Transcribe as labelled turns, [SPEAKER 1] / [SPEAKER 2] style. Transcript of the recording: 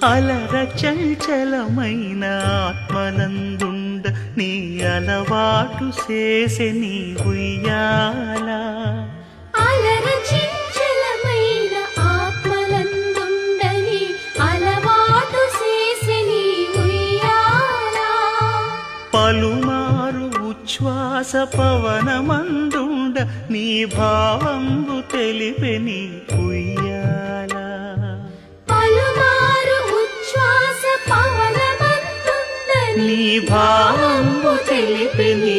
[SPEAKER 1] అలర చంచలమైన ఆత్మనందుండ నీ అలవాటు చేసే నీ ఉయ్యాల
[SPEAKER 2] అలర చంచలమైన ఆత్మలందుండని అలవాటు చేసే నీ ఉయ్యాల
[SPEAKER 1] పలుమారు ఉచ్ఛ్వాస పవనమందుండ నీ భావంబు తెలిపే నీ ఉయ్యాల
[SPEAKER 2] పలుమారు ఉచ్ఛ్వాస పవనమందుండని
[SPEAKER 1] నీ భావంబు తెలిపే నీ